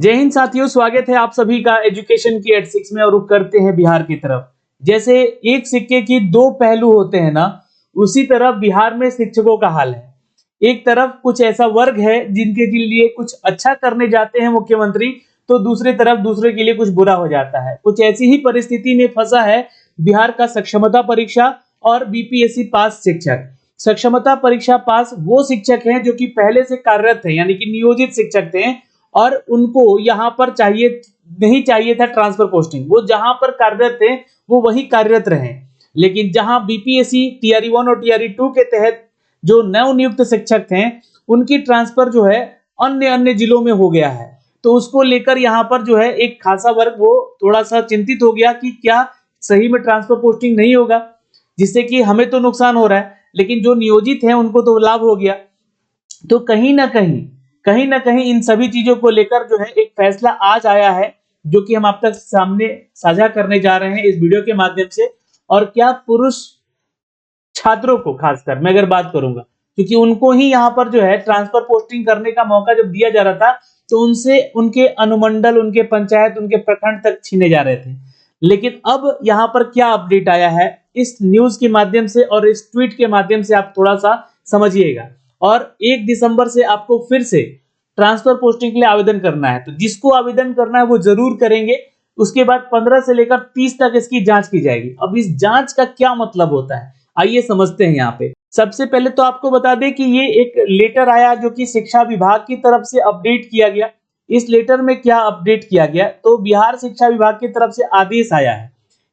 जय हिंद साथियों, स्वागत है आप सभी का एजुकेशन की एट 6 में। और रुक करते हैं बिहार की तरफ। जैसे एक सिक्के की दो पहलू होते हैं ना, उसी तरह बिहार में शिक्षकों का हाल है। एक तरफ कुछ ऐसा वर्ग है जिनके लिए कुछ अच्छा करने जाते हैं मुख्यमंत्री, तो दूसरी तरफ दूसरे के लिए कुछ बुरा हो जाता है। कुछ ऐसी ही परिस्थिति में फंसा है बिहार का सक्षमता परीक्षा और बीपीएससी पास शिक्षक। सक्षमता परीक्षा पास वो शिक्षक हैं जो कि पहले से कार्यरत हैं, यानी कि नियोजित शिक्षक थे, और उनको यहाँ पर नहीं चाहिए था ट्रांसफर पोस्टिंग। वो जहां पर कार्यरत थे वो वही कार्यरत रहे। लेकिन जहां बीपीएससी टीआरई 1 और टीआरई 2 के तहत जो नवनियुक्त शिक्षक थे, उनकी ट्रांसफर जो है अन्य अन्य जिलों में हो गया है। तो उसको लेकर यहाँ पर जो है एक खासा वर्ग वो थोड़ा सा चिंतित हो गया कि क्या सही में ट्रांसफर पोस्टिंग नहीं होगा, जिससे कि हमें तो नुकसान हो रहा है, लेकिन जो नियोजित हैं उनको तो लाभ हो गया। तो कहीं ना कहीं इन सभी चीजों को लेकर जो है एक फैसला आज आया है, जो कि हम आप तक सामने साझा करने जा रहे हैं इस वीडियो के माध्यम से। और क्या पुरुष छात्रों को खासकर मैं अगर बात करूंगा, क्योंकि उनको ही यहाँ पर जो है ट्रांसफर पोस्टिंग करने का मौका जब दिया जा रहा था, तो उनसे उनके अनुमंडल, उनके पंचायत, उनके प्रखंड तक छीने जा रहे थे। लेकिन अब यहाँ पर क्या अपडेट आया है, इस न्यूज के माध्यम से और इस ट्वीट के माध्यम से आप थोड़ा सा समझिएगा। और 1 दिसंबर से आपको फिर से ट्रांसफर पोस्टिंग के लिए आवेदन करना है। तो जिसको आवेदन करना है वो जरूर करेंगे। उसके बाद 15 से लेकर 30 तक इसकी जांच की जाएगी। अब इस जांच का क्या मतलब होता है, आइए समझते हैं। यहाँ पे सबसे पहले तो आपको बता दें कि ये एक लेटर आया जो कि शिक्षा विभाग की तरफ से अपडेट किया गया। इस लेटर में क्या अपडेट किया गया, तो बिहार शिक्षा विभाग की तरफ से आदेश आया है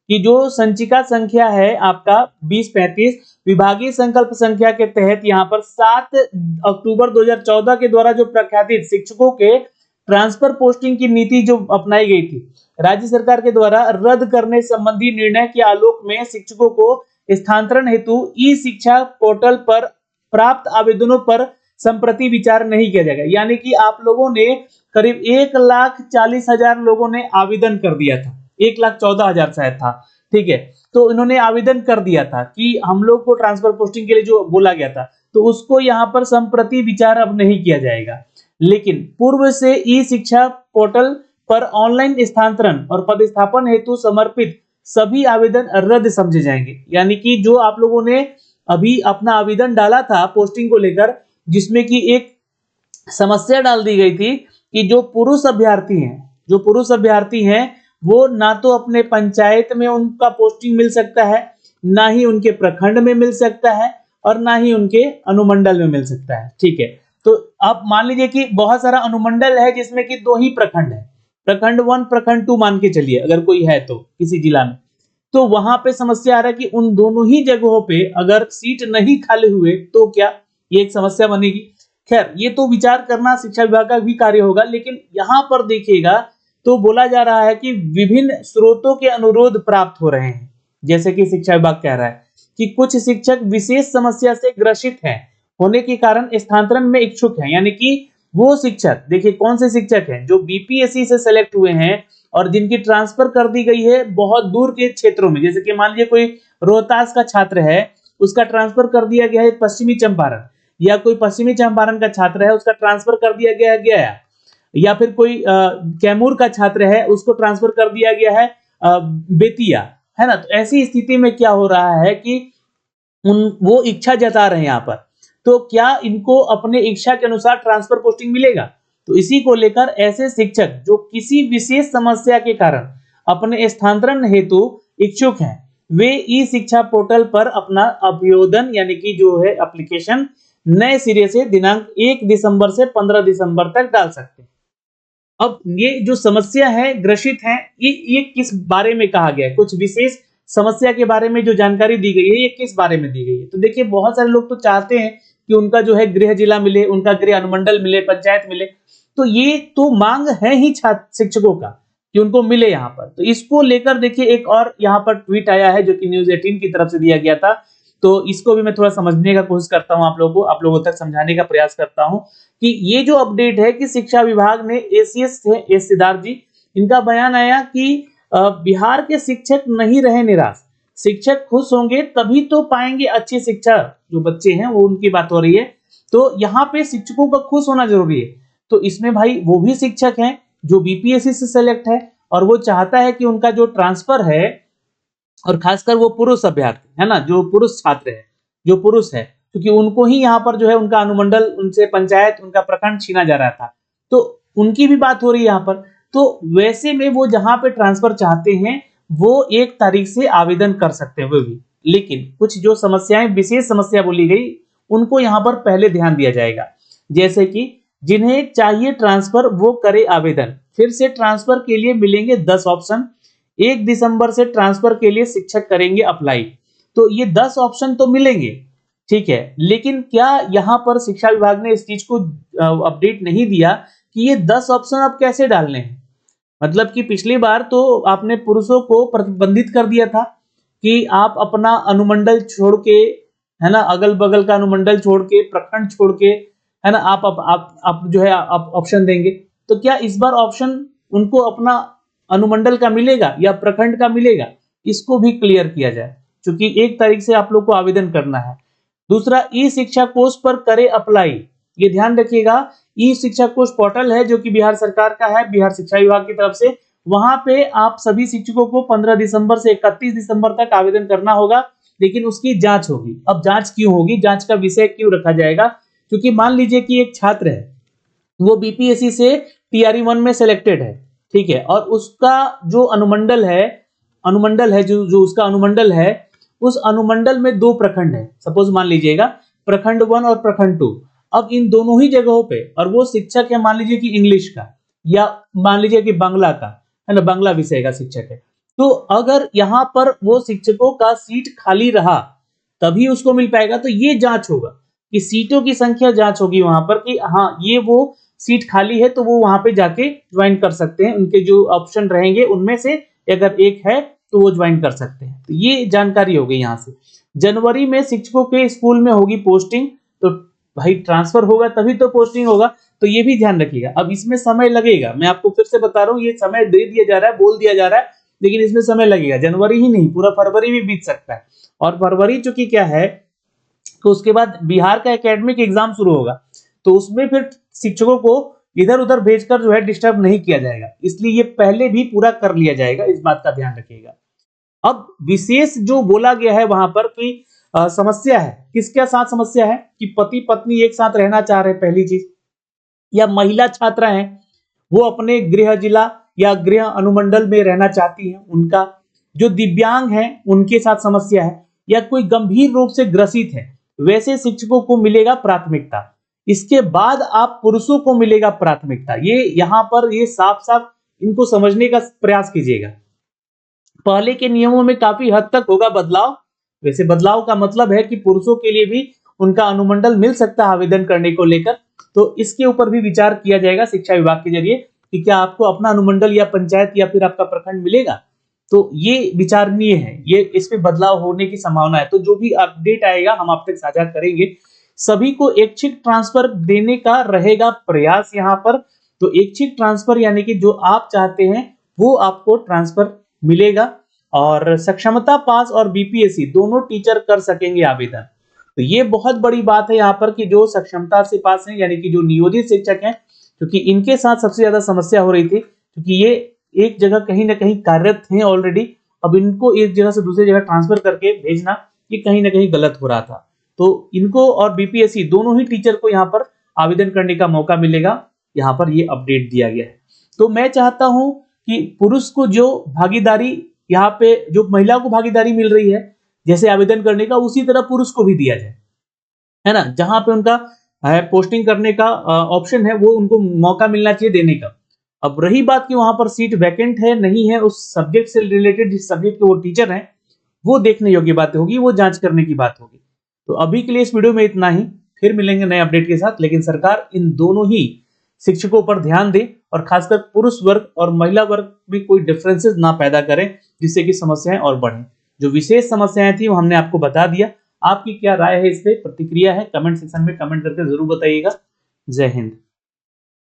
कि जो संचिका संख्या है आपका 2035 विभागीय संकल्प संख्या के तहत यहाँ पर 7 अक्टूबर 2014 के द्वारा जो प्रख्यातित शिक्षकों के ट्रांसफर पोस्टिंग की नीति जो अपनाई गई थी राज्य सरकार के द्वारा, रद्द करने संबंधी निर्णय के आलोक में शिक्षकों को स्थानांतरण हेतु ई शिक्षा पोर्टल पर प्राप्त आवेदनों पर संप्रति विचार नहीं किया जाएगा। यानी कि आप लोगों ने करीब 1,40,000 लोगों ने आवेदन कर दिया था, 1,14,000 शायद था, ठीक है। तो इन्होंने आवेदन कर दिया था कि हम लोग को ट्रांसफर पोस्टिंग के लिए जो बोला गया था, तो उसको यहाँ पर संप्रति विचार अब नहीं किया जाएगा। लेकिन पूर्व से ई शिक्षा पोर्टल पर ऑनलाइन स्थानांतरण और पदस्थापन हेतु समर्पित सभी आवेदन रद्द समझे जाएंगे। यानी कि जो आप लोगों ने अभी अपना आवेदन डाला था पोस्टिंग को लेकर, जिसमें कि एक समस्या डाल दी गई थी कि जो पुरुष अभ्यर्थी हैं वो ना तो अपने पंचायत में उनका पोस्टिंग मिल सकता है, ना ही उनके प्रखंड में मिल सकता है, और ना ही उनके अनुमंडल में मिल सकता है, ठीक है। तो आप मान लीजिए कि बहुत सारा अनुमंडल है जिसमें कि 2 ही प्रखंड है, प्रखंड 1 प्रखंड 2 मान के चलिए, अगर कोई है तो किसी जिला में, तो वहां पे समस्या आ रहा है कि उन दोनों ही जगहों पे अगर सीट नहीं खाली हुए तो क्या ये एक समस्या बनेगी। खैर, ये तो विचार करना शिक्षा विभाग का भी कार्य होगा। लेकिन यहाँ पर देखिएगा तो बोला जा रहा है कि विभिन्न स्रोतों के अनुरोध प्राप्त हो रहे हैं। जैसे कि शिक्षा विभाग कह रहा है कि कुछ शिक्षक विशेष समस्या से ग्रसित हैं, होने के कारण स्थानांतरण में इच्छुक हैं। यानी कि वो शिक्षक, देखिए कौन से शिक्षक हैं जो बीपीएससी से सेलेक्ट हुए हैं और जिनकी ट्रांसफर कर दी गई है बहुत दूर के क्षेत्रों में। जैसे कि मान लीजिए कोई रोहतास का छात्र है, उसका ट्रांसफर कर दिया गया है पश्चिमी चंपारण, या कोई पश्चिमी चंपारण का छात्र है उसका ट्रांसफर कर दिया गया है गया, या फिर कोई कैमूर का छात्र है उसको ट्रांसफर कर दिया गया है बेतिया, है ना। तो ऐसी स्थिति में क्या हो रहा है कि वो इच्छा जता रहे हैं यहाँ पर, तो क्या इनको अपने इच्छा के अनुसार ट्रांसफर पोस्टिंग मिलेगा। तो इसी को लेकर ऐसे शिक्षक जो किसी विशेष समस्या के कारण अपने स्थानांतरण हेतु इच्छुक हैं, वे ई शिक्षा पोर्टल पर अपना अभ्योदन यानी कि जो है एप्लीकेशन नए सिरे से दिनांक 1 दिसंबर से 15 दिसंबर तक डाल सकते हैं। अब ये जो समस्या है, ग्रसित है, ये किस बारे में कहा गया है, कुछ विशेष समस्या के बारे में जो जानकारी दी गई है ये किस बारे में दी गई है। तो देखिए बहुत सारे लोग तो चाहते हैं कि उनका जो है गृह जिला मिले, उनका गृह अनुमंडल मिले, पंचायत मिले। तो ये तो मांग है ही छात्र शिक्षकों का कि उनको मिले यहाँ पर। तो इसको लेकर देखिए एक और यहाँ पर ट्वीट आया है जो कि न्यूज़ 18 की तरफ से दिया गया था। तो इसको भी मैं थोड़ा समझने का कोशिश करता हूँ, आप लोगों तक समझाने का प्रयास करता हूँ कि ये जो अपडेट है कि शिक्षा विभाग ने एसीएस थे एस सिद्धार्थ जी, इनका बयान आया कि बिहार के शिक्षक नहीं रहे निराश, शिक्षक खुश होंगे तभी तो पाएंगे अच्छी शिक्षा। जो बच्चे हैं वो उनकी बात हो रही है, तो यहाँ पे शिक्षकों का खुश होना जरूरी है। तो इसमें भाई वो भी शिक्षक हैं जो बीपीएससी से सेलेक्ट है और वो चाहता है कि उनका जो ट्रांसफर है, और खासकर वो पुरुष अभ्यर्थी है ना, जो पुरुष छात्र है, जो पुरुष है, क्योंकि उनको ही यहाँ पर जो है उनका अनुमंडल, उनसे पंचायत, उनका प्रखंड छीना जा रहा था, तो उनकी भी बात हो रही है यहाँ पर। तो वैसे में वो जहां पे ट्रांसफर चाहते हैं वो 1 तारीख से आवेदन कर सकते हैं वो भी, लेकिन कुछ जो समस्याएं, विशेष समस्या बोली गई, उनको यहाँ पर पहले ध्यान दिया जाएगा। जैसे कि जिन्हें चाहिए ट्रांसफर वो करे आवेदन। फिर से ट्रांसफर के लिए मिलेंगे 10 ऑप्शन। 1 दिसंबर से ट्रांसफर के लिए शिक्षक करेंगे अप्लाई। तो ये 10 ऑप्शन तो मिलेंगे, ठीक है, लेकिन क्या यहाँ पर शिक्षा विभाग ने इस चीज को अपडेट नहीं दिया कि ये 10 ऑप्शन अब कैसे डालने हैं। मतलब कि पिछली बार तो आपने पुरुषों को प्रतिबंधित कर दिया था कि आप अपना अनुमंडल छोड़ के, है ना, अगल बगल का अनुमंडल छोड़ के, प्रखंड छोड़ के, है ना, आप जो है आप ऑप्शन देंगे। तो क्या इस बार ऑप्शन उनको अपना अनुमंडल का मिलेगा या प्रखंड का मिलेगा, इसको भी क्लियर किया जाए, क्योंकि 1 तारीख से आप लोग को आवेदन करना है। दूसरा, ई शिक्षा कोष पर करे अप्लाई। ये ध्यान रखिएगा, ई शिक्षा कोष पोर्टल है जो कि बिहार सरकार का है, बिहार शिक्षा विभाग की तरफ से। वहां पे आप सभी शिक्षकों को 15 दिसंबर से 31 दिसंबर तक आवेदन करना होगा, लेकिन उसकी जांच होगी। अब जांच क्यों होगी, जांच का विषय क्यों रखा जाएगा, क्योंकि मान लीजिए कि एक छात्र है, वो बीपीएससी से टीआरई 1 में सिलेक्टेड है, ठीक है, और उसका जो अनुमंडल है जो उसका अनुमंडल है, उस अनुमंडल में 2 प्रखंड है, सपोज मान लीजिएगा प्रखंड 1 और प्रखंड 2। अब इन दोनों ही जगहों पे, और वो शिक्षक है मान लीजिए कि इंग्लिश का, या मान लीजिए कि बांग्ला का, है ना, बांग्ला विषय का शिक्षक है, तो अगर यहाँ पर वो शिक्षकों का सीट खाली रहा तभी उसको मिल पाएगा। तो ये जांच होगा कि सीटों की संख्या जांच होगी वहां पर कि हाँ ये वो सीट खाली है, तो वो वहां पे जाके ज्वाइन कर सकते हैं। उनके जो ऑप्शन रहेंगे उनमें से अगर एक है तो वो ज्वाइन कर सकते हैं। तो ये जानकारी हो गई। यहाँ से जनवरी में शिक्षकों के स्कूल में होगी पोस्टिंग, तो भाई ट्रांसफर होगा तभी तो पोस्टिंग होगा, तो ये भी ध्यान रखिएगा। अब इसमें समय लगेगा, मैं आपको फिर से बता रहा हूँ, ये समय दे दिया जा रहा है, बोल दिया जा रहा है, लेकिन इसमें समय लगेगा। जनवरी ही नहीं, पूरा फरवरी भी बीत सकता है। और फरवरी चूंकि क्या है, तो उसके बाद बिहार का एकेडमिक एग्जाम शुरू होगा, तो उसमें फिर शिक्षकों को इधर उधर भेजकर जो है डिस्टर्ब नहीं किया जाएगा, इसलिए ये पहले भी पूरा कर लिया जाएगा, इस बात का ध्यान रखिएगा। अब विशेष जो बोला गया है वहां पर कि समस्या है, किसके साथ समस्या है कि पति पत्नी एक साथ रहना चाह रहे हैं, पहली चीज, या महिला छात्रा हैं वो अपने गृह जिला या गृह अनुमंडल में रहना चाहती हैं, उनका, जो दिव्यांग हैं उनके साथ समस्या है, या कोई गंभीर रूप से ग्रसित है, वैसे शिक्षकों को मिलेगा प्राथमिकता। इसके बाद आप पुरुषों को मिलेगा प्राथमिकता। ये यहां पर ये साफ साफ इनको समझने का प्रयास कीजिएगा। पहले के नियमों में काफी हद तक होगा बदलाव। वैसे बदलाव का मतलब है कि पुरुषों के लिए भी उनका अनुमंडल मिल सकता है आवेदन करने को लेकर, तो इसके ऊपर भी विचार किया जाएगा शिक्षा विभाग के जरिए कि क्या आपको अपना अनुमंडल या पंचायत या फिर आपका प्रखंड मिलेगा। तो ये विचारणीय है, ये इस पे बदलाव होने की संभावना है। तो जो भी अपडेट आएगा हम आप तक साझा करेंगे। सभी को ऐच्छिक ट्रांसफर देने का रहेगा प्रयास यहाँ पर। तो ऐच्छिक ट्रांसफर यानी कि जो आप चाहते हैं वो आपको ट्रांसफर मिलेगा, और सक्षमता पास और बीपीएससी दोनों टीचर कर सकेंगे आवेदन। तो ये बहुत बड़ी बात है यहाँ पर कि जो सक्षमता से पास हैं यानी कि जो नियोजित शिक्षक हैं, क्योंकि इनके साथ सबसे ज्यादा समस्या हो रही थी, क्योंकि ये एक जगह कहीं ना कहीं कार्यरत हैं ऑलरेडी, अब इनको एक जगह से दूसरी जगह ट्रांसफर करके भेजना ये कहीं ना कहीं गलत हो रहा था। तो इनको और बीपीएससी दोनों ही टीचर को यहाँ पर आवेदन करने का मौका मिलेगा, यहाँ पर ये अपडेट दिया गया है। तो मैं चाहता हूं कि पुरुष को जो भागीदारी यहाँ पे, जो महिला को भागीदारी मिल रही है जैसे आवेदन करने का, उसी तरह पुरुष को भी दिया जाए, है ना, जहां पे उनका पोस्टिंग करने का ऑप्शन है वो उनको मौका मिलना चाहिए देने का। अब रही बात कि वहां पर सीट वैकेंट है नहीं है, उस सब्जेक्ट से रिलेटेड जिस सब्जेक्ट के वो टीचर हैं, वो देखने योग्य बात होगी, वो जांच करने की बात होगी। तो अभी के लिए इस वीडियो में इतना ही, फिर मिलेंगे नए अपडेट के साथ। लेकिन सरकार इन दोनों ही शिक्षकों पर ध्यान दे, और खासकर पुरुष वर्ग और महिला वर्ग भी कोई डिफरेंसेस ना पैदा करें जिससे कि समस्याएं और बढ़ें। जो विशेष समस्याएं थी वो हमने आपको बता दिया। आपकी क्या राय है, इस पे प्रतिक्रिया है, कमेंट सेक्शन में कमेंट करके जरूर बताइएगा। जय हिंद।